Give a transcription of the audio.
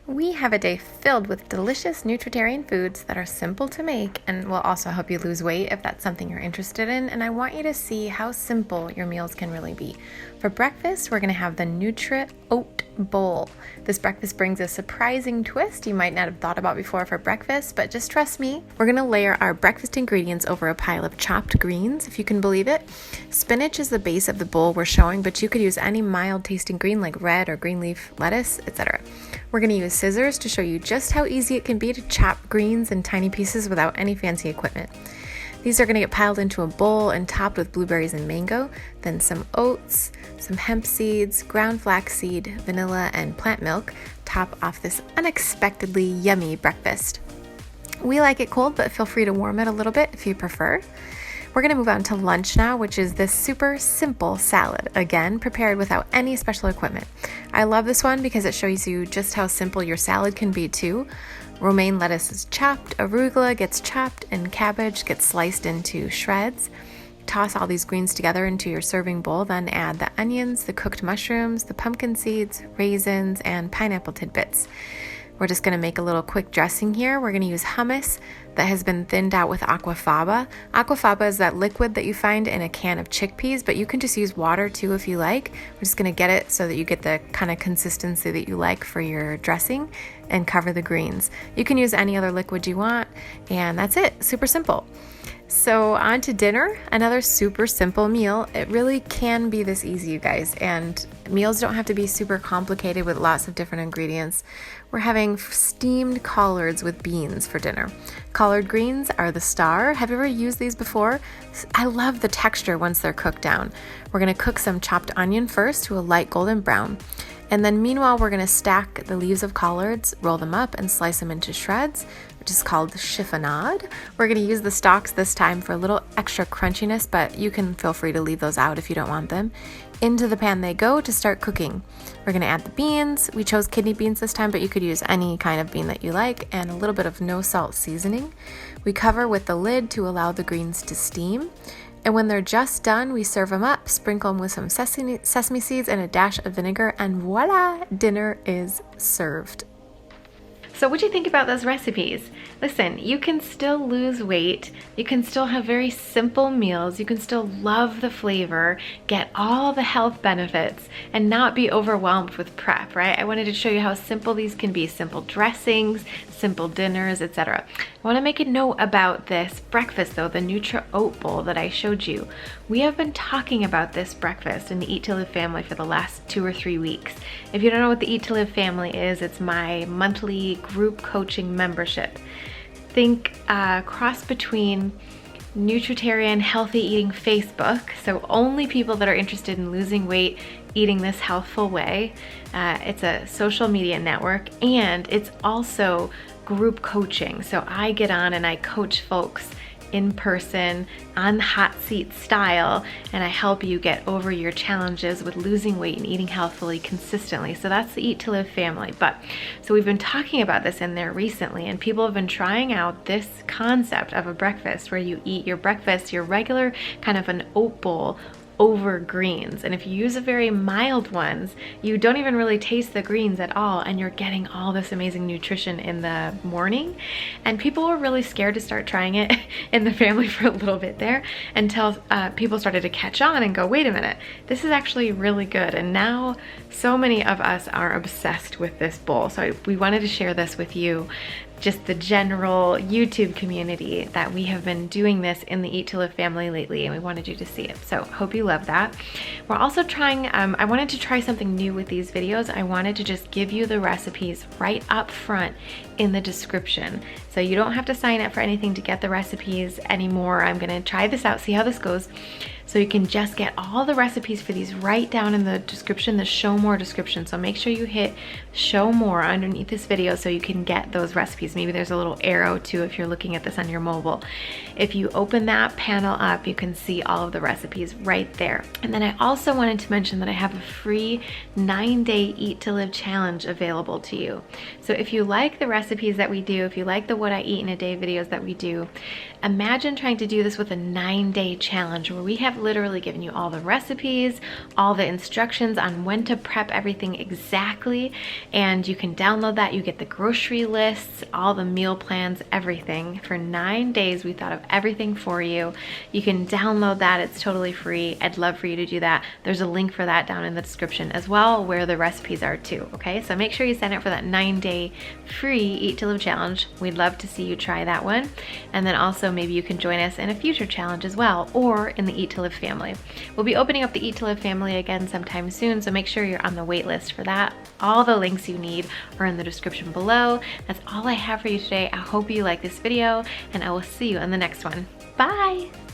We have a day filled with delicious Nutritarian foods that are simple to make and will also help you lose weight if that's something you're interested in. And I want you to see how simple your meals can really be. For breakfast, we're going to have the Nutri-OAT bowl. This breakfast brings a surprising twist you might not have thought about before for breakfast, but just trust me. We're going to layer our breakfast ingredients over a pile of chopped greens, if you can believe it. Spinach is the base of the bowl we're showing, but you could use any mild tasting green like red or green leaf lettuce, etc. We're going to use scissors to show you just how easy it can be to chop greens in tiny pieces without any fancy equipment. These are going to get piled into a bowl and topped with blueberries and mango, then some oats, some hemp seeds, ground flaxseed, vanilla, and plant milk top off this unexpectedly yummy breakfast. We like it cold, but feel free to warm it a little bit if you prefer. We're going to move on to lunch now, which is this super simple salad, again, prepared without any special equipment. I love this one because it shows you just how simple your salad can be too. Romaine lettuce is chopped, arugula gets chopped, and cabbage gets sliced into shreds. Toss all these greens together into your serving bowl, then add the onions, the cooked mushrooms, the pumpkin seeds, raisins, and pineapple tidbits. We're just going to make a little quick dressing here. We're going to use hummus that has been thinned out with aquafaba. Aquafaba is that liquid that you find in a can of chickpeas, but you can just use water too if you like. We're just going to get it so that you get the kind of consistency that you like for your dressing and cover the greens. You can use any other liquid you want, and that's it. Super simple. So on to dinner, another super simple meal. It really can be this easy, you guys, and meals don't have to be super complicated with lots of different ingredients. We're having steamed collards with beans for dinner. Collard greens are the star. Have you ever used these before? I love the texture once they're cooked down. We're going to cook some chopped onion first to a light golden brown. And then meanwhile, we're going to stack the leaves of collards, roll them up, and slice them into shreds, which is called chiffonade. We're going to use the stalks this time for a little extra crunchiness, but you can feel free to leave those out if you don't want them. Into the pan they go to start cooking. We're going to add the beans. We chose kidney beans this time, but you could use any kind of bean that you like, and a little bit of no salt seasoning. We cover with the lid to allow the greens to steam. And when they're just done, we serve them up, sprinkle them with some sesame seeds and a dash of vinegar, and voila, dinner is served. So what do you think about those recipes? Listen, you can still lose weight, you can still have very simple meals, you can still love the flavor, get all the health benefits, and not be overwhelmed with prep, right? I wanted to show you how simple these can be, simple dressings, simple dinners, etc. I want to make a note about this breakfast though, the Nutri-OAT bowl that I showed you. We have been talking about this breakfast in the Eat to Live family for the last 2 or 3 weeks. If you don't know what the Eat to Live family is, it's my monthly group coaching membership. Think cross between Nutritarian healthy eating Facebook, so only people that are interested in losing weight eating this healthful way. It's a social media network, and it's also group coaching. So I get on and I coach folks in person on the hot seat style, and I help you get over your challenges with losing weight and eating healthfully consistently. So that's the Eat to Live family. So we've been talking about this in there recently, and people have been trying out this concept of a breakfast where you eat your breakfast, your regular kind of an oat bowl, over greens. And if you use the very mild ones, you don't even really taste the greens at all, and you're getting all this amazing nutrition in the morning. And people were really scared to start trying it in the family for a little bit there, until people started to catch on and go, wait a minute, this is actually really good. And now so many of us are obsessed with this bowl. So we wanted to share this with you, just the general YouTube community, that we have been doing this in the Eat to Live family lately, and we wanted you to see it. So hope you love that. We're also trying, I wanted to try something new with these videos. I wanted to just give you the recipes right up front in the description. So you don't have to sign up for anything to get the recipes anymore. I'm gonna try this out, see how this goes. So you can just get all the recipes for these right down in the description, the show more description. So make sure you hit show more underneath this video so you can get those recipes. Maybe there's a little arrow too if you're looking at this on your mobile. If you open that panel up, you can see all of the recipes right there. And then I also wanted to mention that I have a free 9-day Eat to Live challenge available to you. So if you like the recipes that we do, if you like the What I Eat in a Day videos that we do, imagine trying to do this with a 9-day challenge where we have I've literally given you all the recipes, all the instructions on when to prep everything exactly, and you can download that. You get the grocery lists, all the meal plans, everything. For 9 days, we thought of everything for you. You can download that. It's totally free. I'd love for you to do that. There's a link for that down in the description as well, where the recipes are too, okay? So make sure you sign up for that 9-day free Eat to Live challenge. We'd love to see you try that one. And then also maybe you can join us in a future challenge as well, or in the Eat to Live family. We'll be opening up the Eat to Live family again sometime soon, so make sure you're on the wait list for that. All the links you need are in the description below. That's all I have for you today. I hope you like this video, and I will see you in the next one. Bye!